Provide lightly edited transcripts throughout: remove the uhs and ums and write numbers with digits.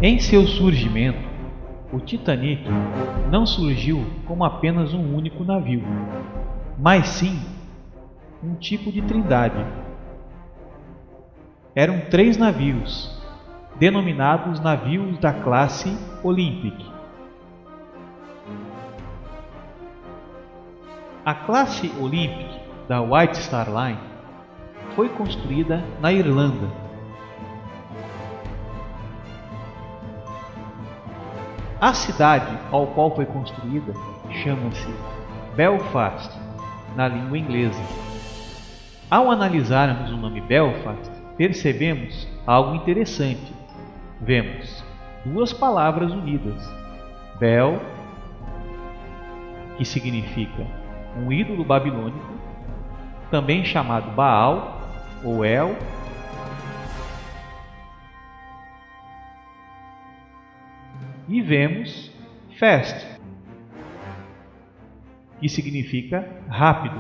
Em seu surgimento, o Titanic não surgiu como apenas um único navio, mas sim um tipo de trindade. Eram 3 navios, denominados navios da classe Olympic. A classe Olympic da White Star Line foi construída na Irlanda. A cidade ao qual foi construída chama-se Belfast, na língua inglesa. Ao analisarmos o nome Belfast, percebemos algo interessante. Vemos 2 palavras unidas. Bel, que significa um ídolo babilônico, também chamado Baal ou El, e vemos fast, que significa rápido.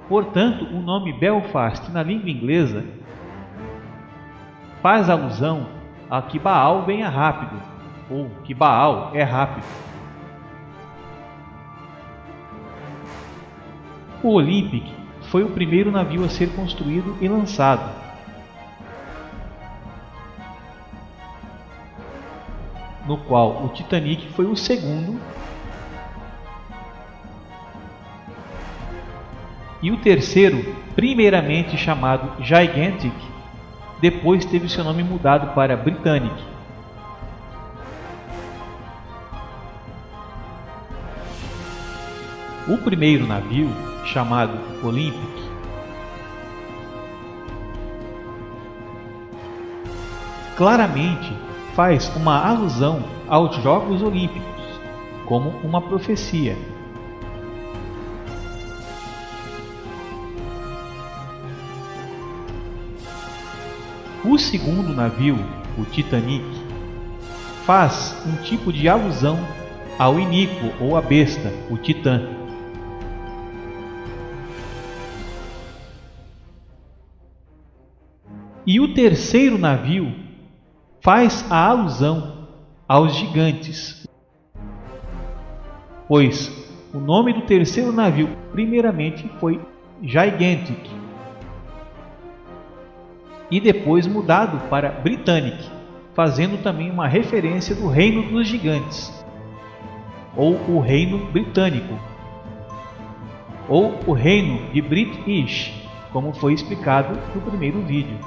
Portanto, o nome Belfast na língua inglesa faz alusão a que Baal venha rápido, ou que Baal é rápido. O Olympic foi o primeiro navio a ser construído e lançado. No qual o Titanic foi o segundo e o terceiro, primeiramente chamado Gigantic, depois teve seu nome mudado para Britannic. O primeiro navio, chamado Olympic, claramente faz uma alusão aos Jogos Olímpicos, como uma profecia. O segundo navio, o Titanic, faz um tipo de alusão ao iníquo ou à besta, o Titã. E o terceiro navio faz a alusão aos gigantes, pois o nome do terceiro navio primeiramente foi Gigantic e depois mudado para Britannic, fazendo também uma referência do reino dos gigantes, ou o reino britânico, ou o reino de British, como foi explicado no primeiro vídeo.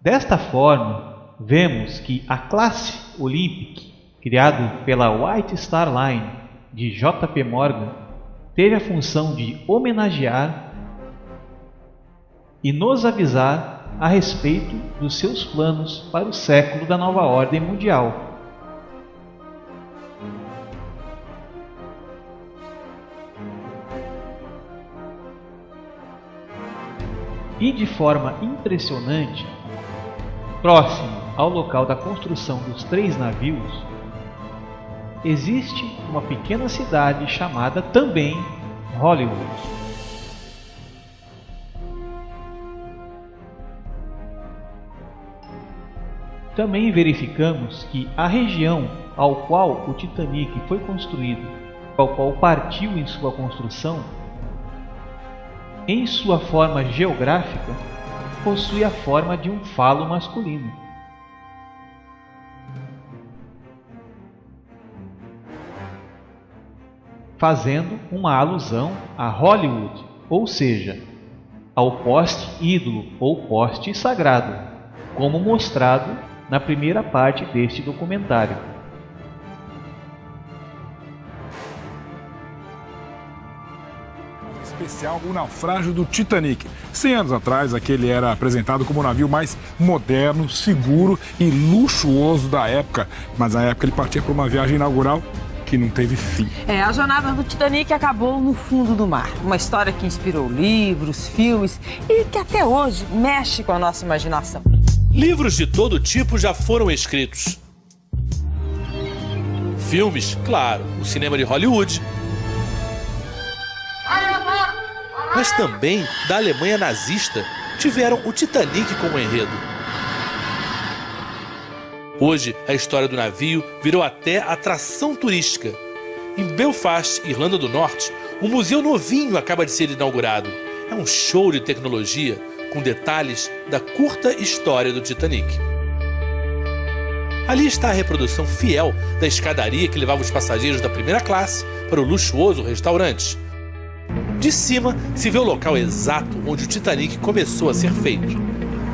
Desta forma, vemos que a classe Olympic, criada pela White Star Line de J.P. Morgan, teve a função de homenagear e nos avisar a respeito dos seus planos para o século da nova ordem mundial. E de forma impressionante, próximo ao local da construção dos 3 navios, existe uma pequena cidade chamada também Hollywood. Também verificamos que a região ao qual o Titanic foi construído, ao qual partiu em sua construção, em sua forma geográfica, possui a forma de um falo masculino. Fazendo uma alusão a Hollywood, ou seja, ao poste ídolo ou poste sagrado, como mostrado na primeira parte deste documentário. Especial O Naufrágio do Titanic. 100 anos atrás, aquele era apresentado como o navio mais moderno, seguro e luxuoso da época. Mas na época ele partia para uma viagem inaugural que não teve fim. A jornada do Titanic acabou no fundo do mar. Uma história que inspirou livros, filmes e que até hoje mexe com a nossa imaginação. Livros de todo tipo já foram escritos. Filmes, claro, o cinema de Hollywood. Mas também da Alemanha nazista tiveram o Titanic como enredo. Hoje, a história do navio virou até atração turística. Em Belfast, Irlanda do Norte, um museu novinho acaba de ser inaugurado. É um show de tecnologia com detalhes da curta história do Titanic. Ali está a reprodução fiel da escadaria que levava os passageiros da primeira classe para o luxuoso restaurante. De cima se vê o local exato onde o Titanic começou a ser feito.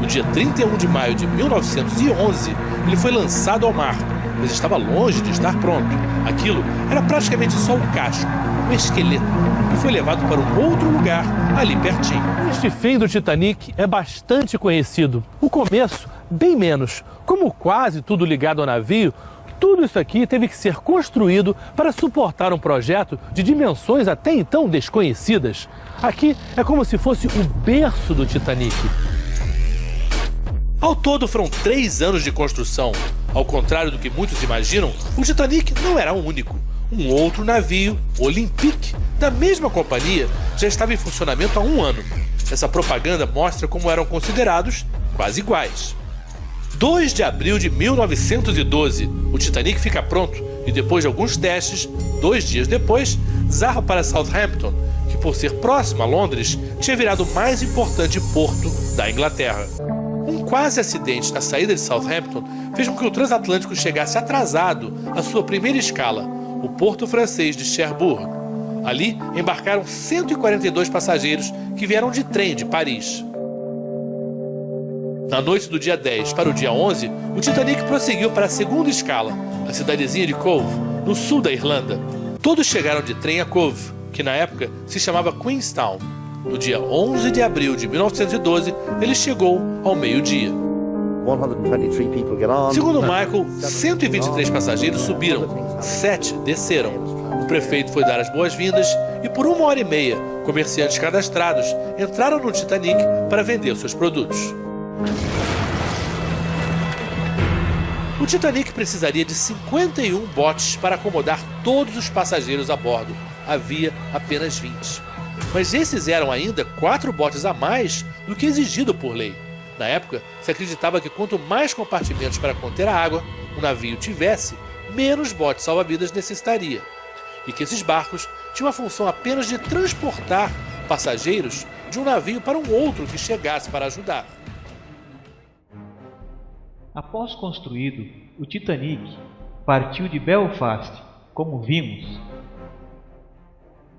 No dia 31 de maio de 1911, ele foi lançado ao mar, mas estava longe de estar pronto. Aquilo era praticamente só o casco, um esqueleto, que foi levado para um outro lugar, ali pertinho. Este fim do Titanic é bastante conhecido. O começo, bem menos. Como quase tudo ligado ao navio, tudo isso aqui teve que ser construído para suportar um projeto de dimensões até então desconhecidas. Aqui é como se fosse o berço do Titanic. Ao todo foram 3 anos de construção. Ao contrário do que muitos imaginam, o Titanic não era o único. Um outro navio, o Olympic, da mesma companhia, já estava em funcionamento há 1 ano. Essa propaganda mostra como eram considerados quase iguais. 2 de abril de 1912, o Titanic fica pronto e depois de alguns testes, 2 dias depois, zarpa para Southampton, que por ser próximo a Londres, tinha virado o mais importante porto da Inglaterra. Um quase acidente na saída de Southampton fez com que o transatlântico chegasse atrasado à sua primeira escala, o porto francês de Cherbourg. Ali embarcaram 142 passageiros que vieram de trem de Paris. Na noite do dia 10 para o dia 11, o Titanic prosseguiu para a segunda escala, a cidadezinha de Cove, no sul da Irlanda. Todos chegaram de trem a Cove, que na época se chamava Queenstown. No dia 11 de abril de 1912, ele chegou ao meio-dia. Segundo Michael, 123 passageiros subiram, 7 desceram. O prefeito foi dar as boas-vindas e por 1h30, comerciantes cadastrados entraram no Titanic para vender seus produtos. O Titanic precisaria de 51 botes para acomodar todos os passageiros a bordo. Havia apenas 20. Mas esses eram ainda 4 botes a mais do que exigido por lei. Na época, se acreditava que quanto mais compartimentos para conter a água o navio tivesse, menos botes salva-vidas necessitaria. E que esses barcos tinham a função apenas de transportar passageiros de um navio para um outro que chegasse para ajudar. Após construído, o Titanic partiu de Belfast, como vimos,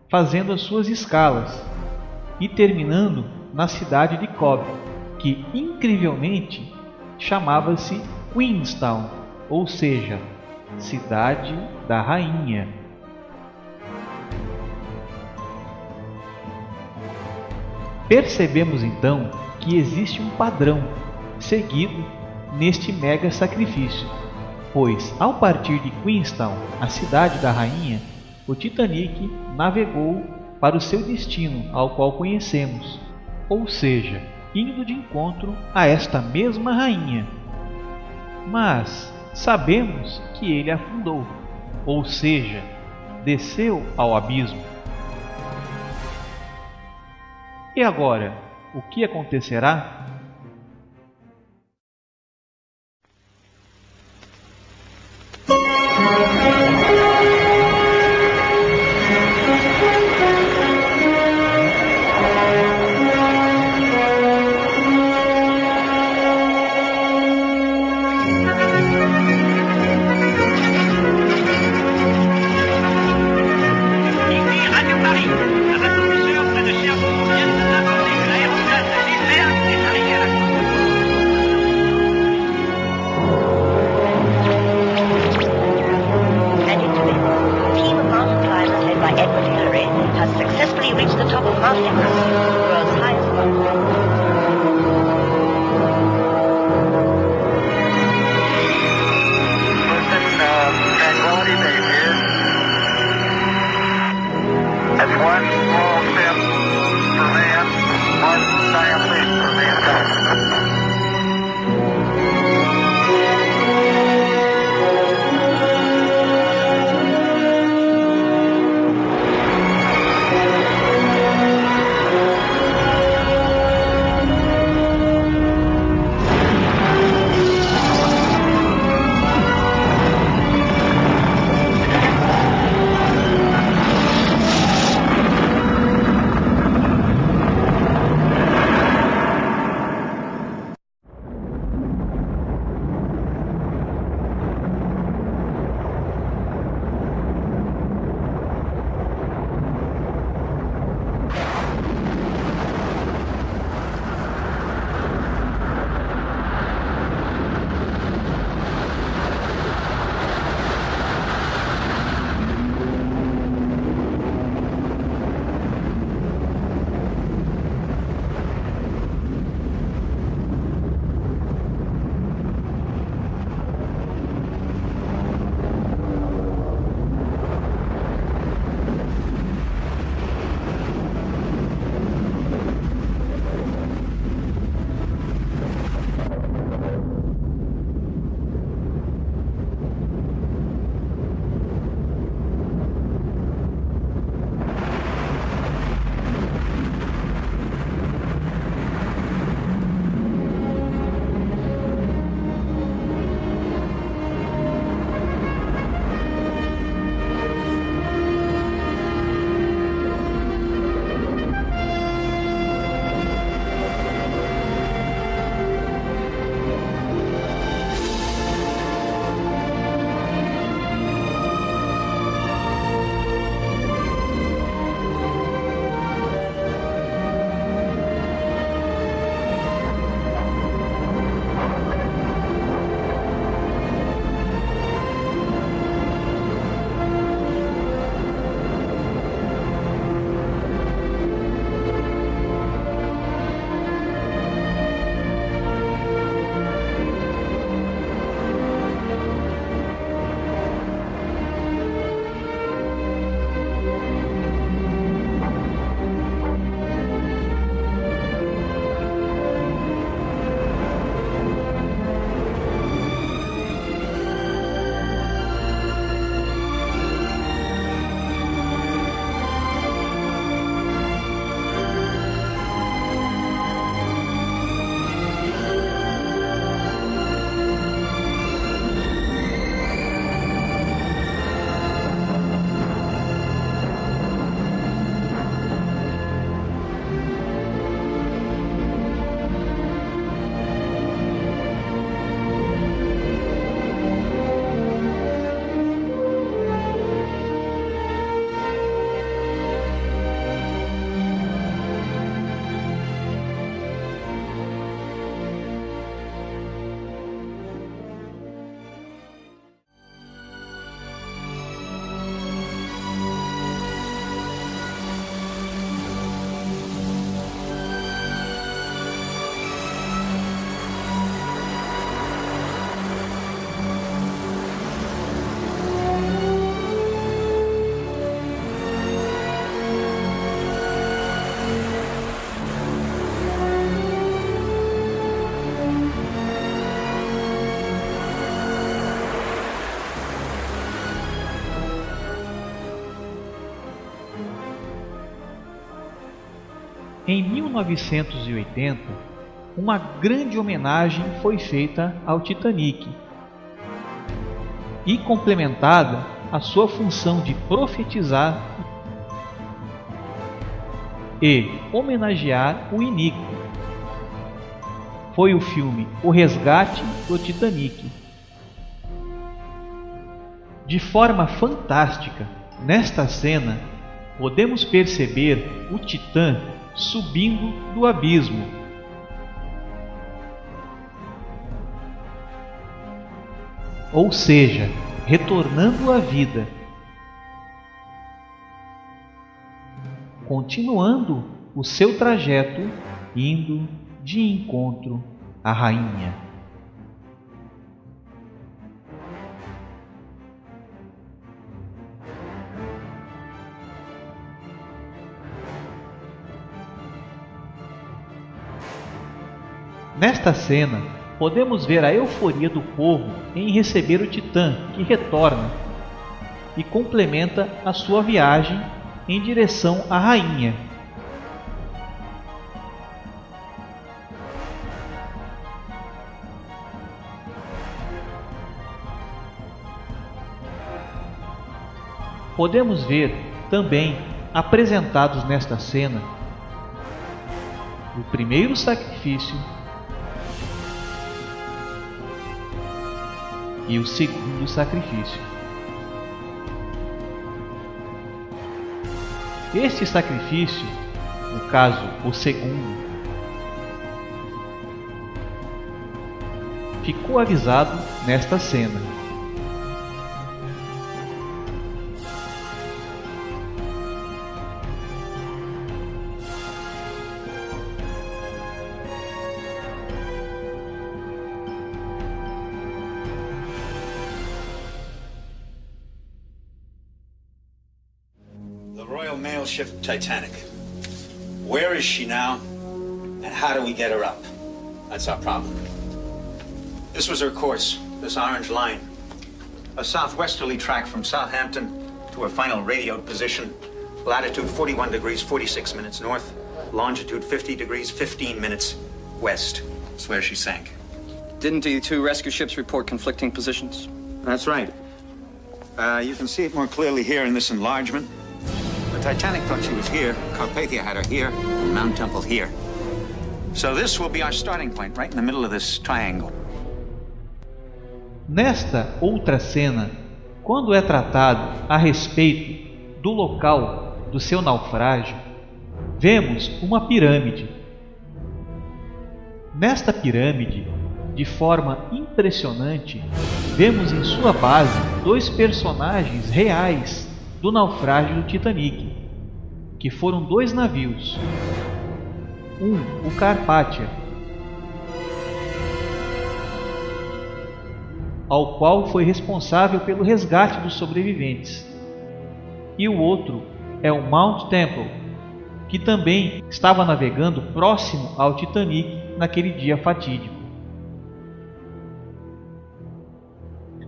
fazendo as suas escalas e terminando na cidade de Cove, que incrivelmente chamava-se Queenstown, ou seja, Cidade da Rainha. Percebemos então que existe um padrão seguido neste mega sacrifício, pois ao partir de Queenstown, a Cidade da Rainha, o Titanic navegou para o seu destino, ao qual conhecemos, ou seja, indo de encontro a esta mesma rainha. Mas sabemos que ele afundou, ou seja, desceu ao abismo. E agora, o que acontecerá? Em 1980, uma grande homenagem foi feita ao Titanic e complementada a sua função de profetizar e homenagear o iníquo. Foi o filme O Resgate do Titanic. De forma fantástica, nesta cena, podemos perceber o Titã subindo do abismo. Ou seja, retornando à vida, continuando o seu trajeto, indo de encontro à rainha. Nesta cena, podemos ver a euforia do povo em receber o Titã, que retorna e complementa a sua viagem em direção à rainha. Podemos ver também apresentados nesta cena o primeiro sacrifício e o segundo sacrifício. Este sacrifício, no caso o segundo, ficou avisado nesta cena. Royal Mail ship Titanic. Where is she now, and how do we get her up? That's our problem. This was her course, this orange line. A southwesterly track from Southampton to her final radioed position. Latitude 41 degrees 46 minutes north, longitude 50 degrees 15 minutes west. That's where she sank. Didn't the two rescue ships report conflicting positions? That's right. You can see it more clearly here in this enlargement. The Titanic thought she was here, Carpathia had her here, and Mount Temple here. So this will be our starting point, right in the middle of this triangle. Nesta outra cena, quando é tratado a respeito do local do seu naufrágio, vemos uma pirâmide. Nesta pirâmide, de forma impressionante, vemos em sua base dois personagens reais do naufrágio do Titanic, que foram dois navios. O Carpathia, ao qual foi responsável pelo resgate dos sobreviventes, e o outro é o Mount Temple, que também estava navegando próximo ao Titanic naquele dia fatídico.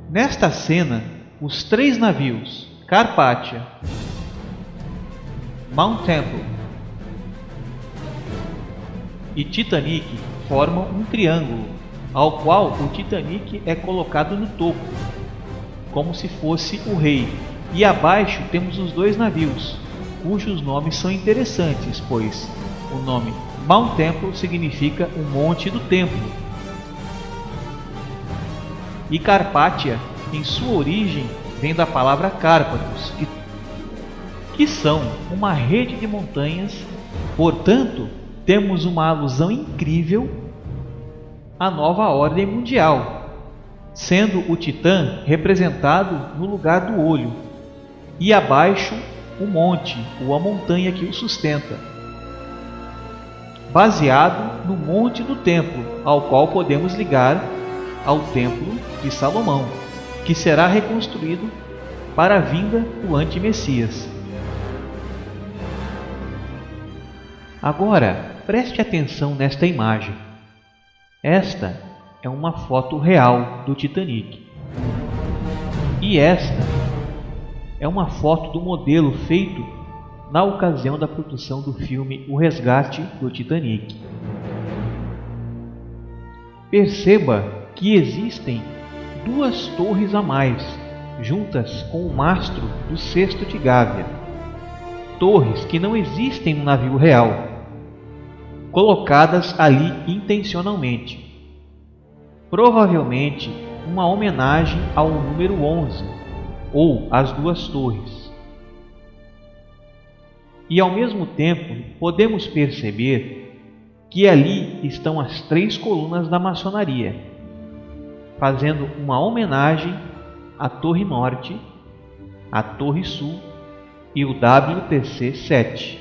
Nesta cena, os três navios Carpathia, Mount Temple e Titanic formam um triângulo, ao qual o Titanic é colocado no topo, como se fosse o rei, e abaixo temos os dois navios, cujos nomes são interessantes, pois o nome Mount Temple significa o monte do templo, e Carpathia, em sua origem, vem da palavra Cárpatos, que são uma rede de montanhas. Portanto, temos uma alusão incrível à nova ordem mundial, sendo o Titã representado no lugar do olho, e abaixo o monte, ou a montanha que o sustenta, baseado no Monte do Templo, ao qual podemos ligar ao Templo de Salomão, que será reconstruído para a vinda do anti-Messias. Agora, preste atenção nesta imagem. Esta é uma foto real do Titanic. E esta é uma foto do modelo feito na ocasião da produção do filme O Resgate do Titanic. Perceba que existem 2 torres a mais, juntas com o mastro do cesto de Gávea. Torres que não existem no navio real, colocadas ali intencionalmente. Provavelmente uma homenagem ao número 11, ou às 2 torres. E ao mesmo tempo podemos perceber que ali estão as 3 colunas da maçonaria, fazendo uma homenagem à Torre Norte, à Torre Sul e o WTC-7.